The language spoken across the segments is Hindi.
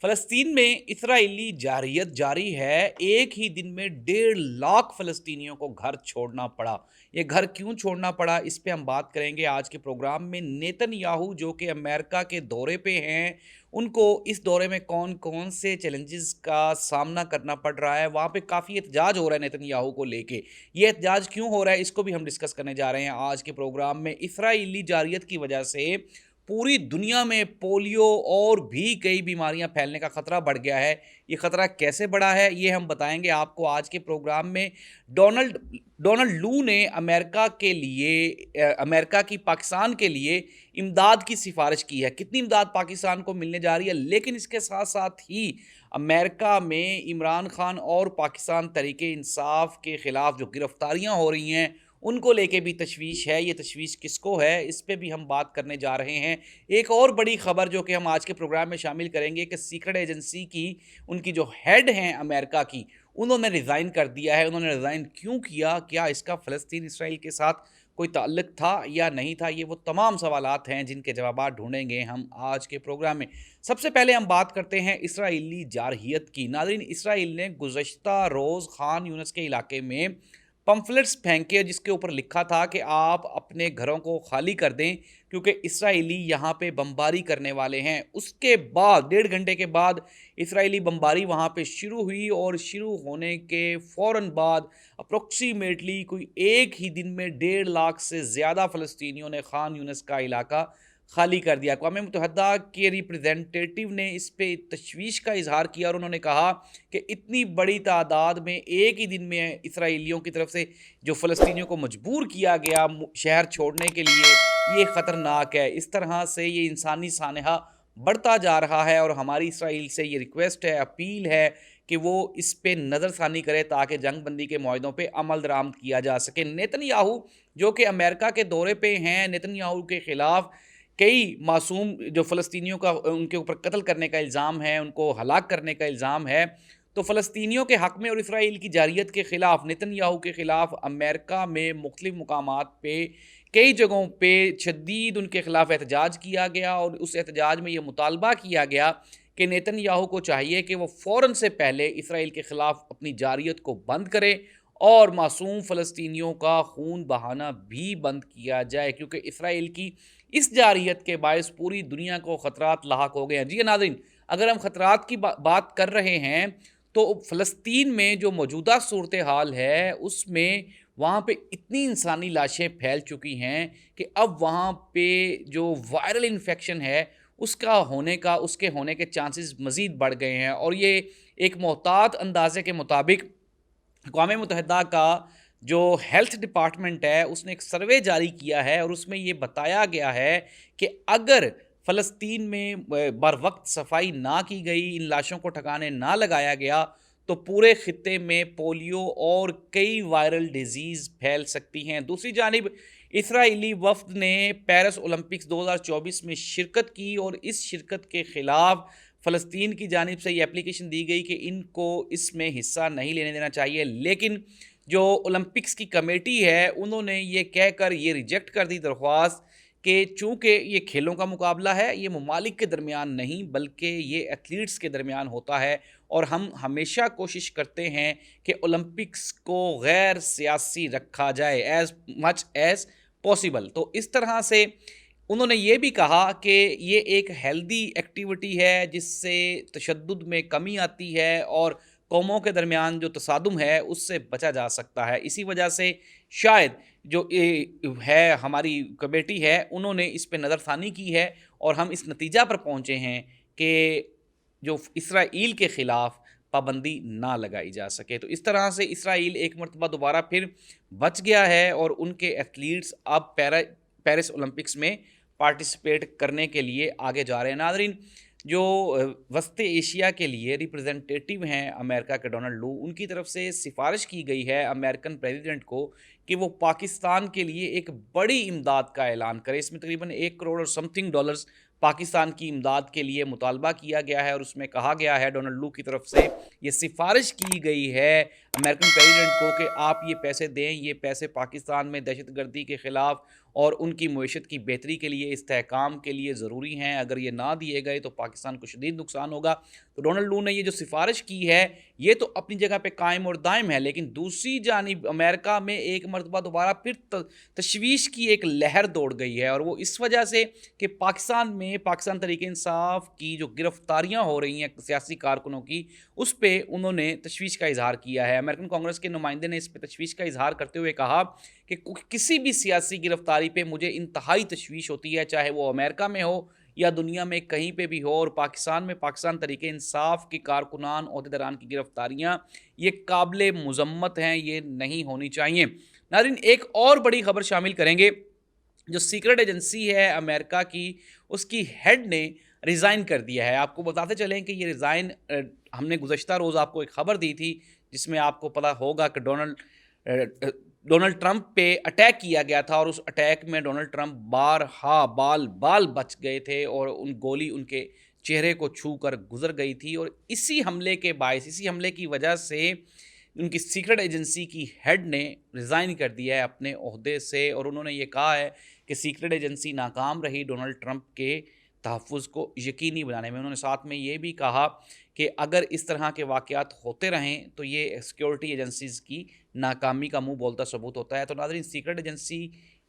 फ़लस्तीन में इज़राइली जारहियत जारी है। एक ही दिन में 1.5 लाख फ़लस्तीनियों को घर छोड़ना पड़ा। ये घर क्यों छोड़ना पड़ा, इस पे हम बात करेंगे आज के प्रोग्राम में। नेतन्याहू जो कि अमेरिका के दौरे पे हैं, उनको इस दौरे में कौन-कौन से चैलेंजेस का सामना करना पड़ रहा है, वहाँ पे काफ़ी एहतजाज हो रहा है नेतन्याहू को लेके। ये एहतजाज क्यों हो रहा है, इसको भी हम डिस्कस करने जा रहे हैं आज के प्रोग्राम में। इज़राइली जारहियत की वजह से पूरी दुनिया में पोलियो और भी कई बीमारियां फैलने का खतरा बढ़ गया है। ये खतरा कैसे बढ़ा है, ये हम बताएंगे आपको आज के प्रोग्राम में। डोनाल्ड डोनाल्ड लू ने अमेरिका की पाकिस्तान के लिए इमदाद की सिफारिश की है। कितनी इमदाद पाकिस्तान को मिलने जा रही है, लेकिन इसके साथ साथ ही अमेरिका में इमरान खान और पाकिस्तान तरीके इंसाफ के खिलाफ जो गिरफ्तारियां हो रही हैं, उनको लेके भी तशवीश है। ये तशवीश किसको है, इस पे भी हम बात करने जा रहे हैं। एक और बड़ी खबर जो कि हम आज के प्रोग्राम में शामिल करेंगे कि सीक्रेट एजेंसी की उनकी जो हेड हैं अमेरिका की, उन्होंने रिज़ाइन कर दिया है। उन्होंने रिज़ाइन क्यों किया, क्या इसका फ़लस्तीन इसराइल के साथ कोई ताल्लुक था या नहीं था, ये वो तमाम सवालात हैं जिनके जवाबात ढूंढेंगे हम आज के प्रोग्राम में। सबसे पहले हम बात करते हैं इसराइली जारहियत की। नाज़रीन, इसराइल ने गुज़श्ता रोज़ खान यूनिस के इलाके में पम्फलेट्स फेंके जिसके ऊपर लिखा था कि आप अपने घरों को खाली कर दें क्योंकि इसराइली यहाँ पे बमबारी करने वाले हैं। उसके बाद 1.5 घंटे के बाद इसराइली बमबारी वहाँ पे शुरू हुई और शुरू होने के फ़ौरन बाद अप्रोक्सीमेटली कोई एक ही दिन में 1.5 लाख से ज़्यादा फ़लस्तीनियों ने खान यूनिस का इलाका खाली कर दिया। अक़वाम मुत्तहदा के रिप्रेजेंटेटिव ने इस पे तशवीश का इज़हार किया और उन्होंने कहा कि इतनी बड़ी तादाद में एक ही दिन में इसराइलियों की तरफ से जो फ़लस्तीनियों को मजबूर किया गया शहर छोड़ने के लिए, ये ख़तरनाक है। इस तरह से ये इंसानी सानहा बढ़ता जा रहा है और हमारी इसराइल से ये रिक्वेस्ट है, अपील है कि वो इस पे नज़रसानी करे ताकि जंग बंदी के मुआहदों पे अमल दरामद किया जा सके। नेतन्याहू जो कि अमेरिका के दौरे पे हैं, नेतन्याहू के ख़िलाफ़ कई मासूम जो फ़लस्तीनियों का उनके ऊपर कत्ल करने का इल्ज़ाम है, उनको हलाक करने का इल्ज़ाम है। तो फ़लस्तीनियों के हक़ में और इसराइल की जारहियत के ख़िलाफ़, नेतन्याहू के ख़िलाफ़ अमेरिका में मुख्तलिफ़ मुकामात पे कई जगहों पे शदीद उनके ख़िलाफ़ एहतजाज किया गया और उस एहतजाज में ये मुतालबा किया गया कि नेतन्याहू को चाहिए कि वो फ़ौरन से पहले इसराइल के ख़िलाफ़ अपनी जारहियत को बंद करे और मासूम फ़लस्तीनियों का खून बहाना भी बंद किया जाए, क्योंकि इसराइल की इस जारहियत के बायस पूरी दुनिया को ख़तरात लाहक हो गए हैं। जी नाज़रीन, अगर हम ख़तरात की बात कर रहे हैं तो फ़लस्तीन में जो मौजूदा सूरत हाल है उसमें वहाँ पे इतनी इंसानी लाशें फैल चुकी हैं कि अब वहाँ पे जो वायरल इन्फेक्शन है उसके होने के चांसेस मज़ीद बढ़ गए हैं। और ये एक मोहतात अंदाज़े के मुताबिक अक़वाम मुत्तहदा का जो हेल्थ डिपार्टमेंट है उसने एक सर्वे जारी किया है और उसमें ये बताया गया है कि अगर फ़लस्तीन में बर वक्त सफाई ना की गई, इन लाशों को ठिकाने ना लगाया गया, तो पूरे खित्ते में पोलियो और कई वायरल डिजीज़ फैल सकती हैं। दूसरी जानिब इसराइली वफ़द ने पेरिस ओलंपिक्स 2024 में शिरकत की और इस शिरकत के ख़िलाफ़ फ़लस्तीन की जानिब से ये एप्लीकेशन दी गई कि इनको इसमें हिस्सा नहीं लेने देना चाहिए। लेकिन जो ओलंपिक्स की कमेटी है उन्होंने ये कहकर ये रिजेक्ट कर दी दरख्वास्त कि चूँकि ये खेलों का मुकाबला है, ये ममालिक के दरमियान नहीं बल्कि ये एथलीट्स के दरमियान होता है और हम हमेशा कोशिश करते हैं कि ओलंपिक्स को गैर सियासी रखा जाए एज़ मच एज़ पॉसिबल। तो इस तरह से उन्होंने ये भी कहा कि ये एक हेल्दी एक्टिविटी है जिससे तशद्दुद में कमी आती है और कौमों के दरमियान जो तसादुम है उससे बचा जा सकता है। इसी वजह से शायद जो है हमारी कमेटी है उन्होंने इस पे नज़रसानी की है और हम इस नतीजा पर पहुँचे हैं कि जो इसराइल के ख़िलाफ़ पाबंदी ना लगाई जा सके। तो इस तरह से इसराइल एक मरतबा दोबारा फिर बच गया है और उनके एथलीट्स अब पेरिस ओलंपिक्स में पार्टिसिपेट करने के लिए आगे जा रहे हैं। नाज़रीन, जो वस्ती एशिया के लिए रिप्रेजेंटेटिव हैं अमेरिका के डोनाल्ड लू, उनकी तरफ से सिफारिश की गई है अमेरिकन प्रेसिडेंट को कि वो पाकिस्तान के लिए एक बड़ी इमदाद का ऐलान करे। इसमें तकरीबन 1 करोड़ और समथिंग डॉलर्स पाकिस्तान की इमदाद के लिए मुतालबा किया गया है और उसमें कहा गया है, डोनाल्ड लू की तरफ से ये सिफारिश की गई है अमेरिकन प्रेसिडेंट को कि आप ये पैसे दें, ये पैसे पाकिस्तान में दहशतगर्दी के ख़िलाफ़ और उनकी मईशत की बेहतरी के लिए, इस्तेहकाम के लिए ज़रूरी हैं। अगर ये ना दिए गए तो पाकिस्तान को शदीद नुकसान होगा। तो डोनाल्ड लू ने ये जो सिफ़ारिश की है, ये तो अपनी जगह पे कायम और दायम है, लेकिन दूसरी जानिब अमेरिका में एक मरतबा दोबारा फिर तशवीश की एक लहर दौड़ गई है, और वो इस वजह से कि पाकिस्तान तहरीक-ए-इंसाफ की जो गिरफ्तारियाँ हो रही हैं सियासी कारकुनों की, उस पे उन्होंने तशवीश का इज़हार किया है। अमेरिकन कांग्रेस के नुमाइंदे ने इस पे तशवीश का इज़हार करते हुए कहा कि किसी भी सियासी गिरफ्तारी पे मुझे इंतहाई तशवीश होती है, चाहे वो अमेरिका में हो या दुनिया में कहीं पे भी हो, और पाकिस्तान तहरीक-ए-इंसाफ के कारकुनान, ओहदेदारान की गिरफ्तारियाँ ये काबिल मुज़म्मत हैं, ये नहीं होनी चाहिए। नाज़रीन, एक और बड़ी खबर शामिल करेंगे। जो सीक्रेट एजेंसी है अमेरिका की, उसकी हेड ने रिज़ाइन कर दिया है। आपको बताते चलें कि ये रिज़ाइन हमने गुज़श्ता रोज़ आपको एक खबर दी थी, जिसमें आपको पता होगा कि डोनाल्ड ट्रंप पे अटैक किया गया था, और उस अटैक में डोनाल्ड ट्रंप बारहा बाल बच गए थे, और गोली उनके चेहरे को छू कर गुजर गई थी। और इसी हमले की वजह से उनकी सीक्रेट एजेंसी की हेड ने रिज़ाइन कर दिया है अपने ओहदे से, और उन्होंने ये कहा है कि सीक्रेट एजेंसी नाकाम रही डोनाल्ड ट्रंप के तहफ़्फ़ुज़ को यकीनी बनाने में। उन्होंने साथ में ये भी कहा कि अगर इस तरह के वाक़यात होते रहें तो ये सिक्योरिटी एजेंसीज़ की नाकामी का मुँह बोलता सबूत होता है। तो नाज़रीन, सीक्रेट एजेंसी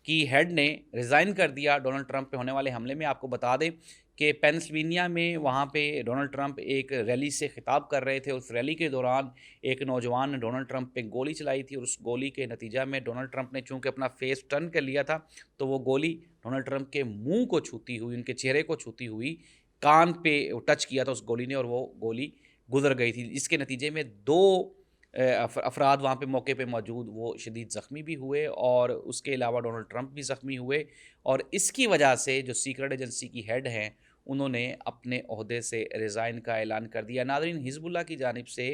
की हेड ने रिज़ाइन कर दिया डोनाल्ड ट्रंप पे होने वाले हमले में। आपको बता दें कि पेंसिल्वेनिया में वहाँ पे डोनाल्ड ट्रंप एक रैली से खिताब कर रहे थे। उस रैली के दौरान एक नौजवान ने डोनाल्ड ट्रंप पे गोली चलाई थी, और उस गोली के नतीजा में डोनाल्ड ट्रंप ने चूँकि अपना फेस टर्न कर लिया था, तो वो गोली डोनाल्ड ट्रंप के मुँह को छूती हुई, उनके चेहरे को छूती हुई, कान पे टच किया था उस गोली ने, और वो गोली गुज़र गई थी। इसके नतीजे में 2 अफ़राद वहाँ पे मौके पे मौजूद वो शदीद ज़ख्मी भी हुए, और उसके अलावा डोनाल्ड ट्रंप भी ज़ख्मी हुए। और इसकी वजह से जो सीक्रेट एजेंसी की हेड हैं, उन्होंने अपने ओहदे से रिज़ाइन का ऐलान कर दिया। नाज़रीन, हिज़्बुल्लाह की जानिब से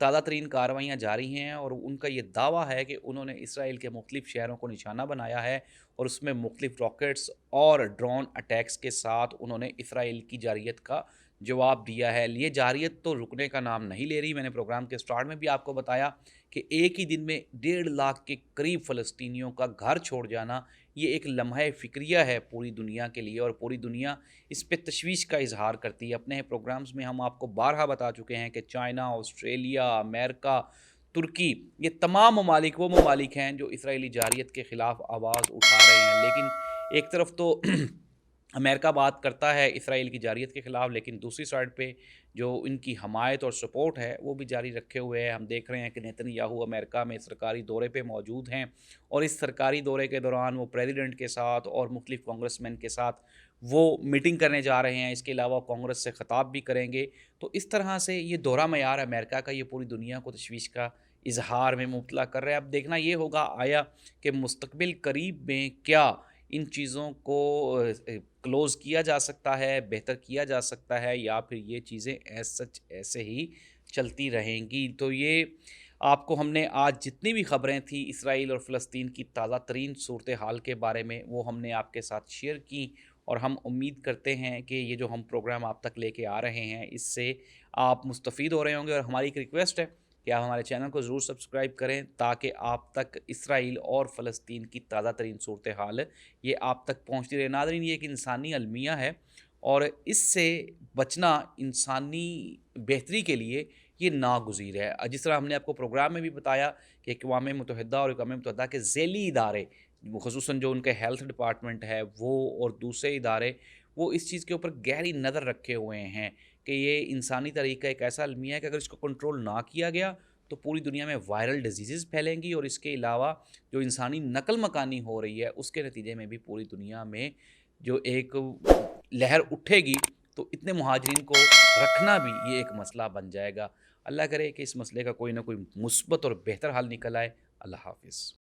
ताज़ा तरीन कार्रवाइयाँ जारी हैं, और उनका ये दावा है कि उन्होंने इसराइल के मुख्तलिफ़ शहरों को निशाना बनाया है, और उसमें मुख्तलिफ़ रॉकेट्स और ड्रोन अटैक्स के साथ उन्होंने इसराइल की जारहियत का जवाब दिया है। ये जारहियत तो रुकने का नाम नहीं ले रही। मैंने प्रोग्राम के स्टार्ट में भी आपको बताया कि एक ही दिन में 1.5 लाख के करीब फ़लस्तीनियों का घर छोड़ जाना, ये एक लम्हा फ़िक्रिया है पूरी दुनिया के लिए, और पूरी दुनिया इस पे तशवीश का इज़हार करती है। अपने प्रोग्राम्स में हम आपको बारहा बता चुके हैं कि चाइना, ऑस्ट्रेलिया, अमेरिका, तुर्की, ये तमाम ममालिक वो ममालिक हैं जो इसराइली जारहियत के ख़िलाफ़ आवाज़ उठा रहे हैं। लेकिन एक तरफ तो अमेरिका बात करता है इसराइल की जारहियत के ख़िलाफ़, लेकिन दूसरी साइड पे जो इनकी हमायत और सपोर्ट है वो भी जारी रखे हुए है। हम देख रहे हैं कि नेतन्याहू अमेरिका में सरकारी दौरे पे मौजूद हैं, और इस सरकारी दौरे के दौरान वो प्रेसिडेंट के साथ और मुख्तलिफ़ कांग्रेसमैन के साथ वो मीटिंग करने जा रहे हैं। इसके अलावा कांग्रेस से ख़िताब भी करेंगे। तो इस तरह से ये दोहरा मयार अमेरिका का, ये पूरी दुनिया को तशवीश का इजहार में मुब्तला कर रहा है। अब देखना ये होगा आया कि मुस्तकबिल करीब में क्या इन चीज़ों को क्लोज़ किया जा सकता है, बेहतर किया जा सकता है, या फिर ये चीज़ें एज़ सच ऐसे ही चलती रहेंगी। तो ये आपको हमने आज जितनी भी ख़बरें थी इसराइल और फ़लस्तीन की ताज़ा तरीन सूरत हाल के बारे में, वो हमने आपके साथ शेयर की, और हम उम्मीद करते हैं कि ये जो हम प्रोग्राम आप तक लेके आ रहे हैं, इससे आप मुस्तफ़ीद हो रहे होंगे। और हमारी एक रिक्वेस्ट है कि आप हमारे चैनल को ज़रूर सब्सक्राइब करें, ताकि आप तक इसराइल और फ़लस्तीन की ताज़ा तरीन सूरत हाल ये आप तक पहुँचती रहे। नाज़रीन, ये एक इंसानी अलमिया है, और इससे बचना इंसानी बेहतरी के लिए ये नागुज़ीर है। जिस तरह हमने आपको प्रोग्राम में भी बताया कि अक़वाम मुत्तहिदा और अक़वाम मुत्तहिदा के ज़ैली इदारे, ख़ुसूसन जो उनके हेल्थ डिपार्टमेंट है वो, और दूसरे इदारे, वो इस चीज़ के ऊपर गहरी नज़र रखे हुए हैं कि ये इंसानी तरीका एक ऐसा अलमिया है कि अगर इसको कंट्रोल ना किया गया तो पूरी दुनिया में वायरल डिजीज़ फैलेंगी, और इसके अलावा जो इंसानी नकल मकानी हो रही है उसके नतीजे में भी पूरी दुनिया में जो एक लहर उठेगी, तो इतने मुहाजिरीन को रखना भी ये एक मसला बन जाएगा। अल्लाह करे कि इस मसले का कोई ना कोई मुस्बत और बेहतर हल निकल आए। अल्लाह हाफ़िज़।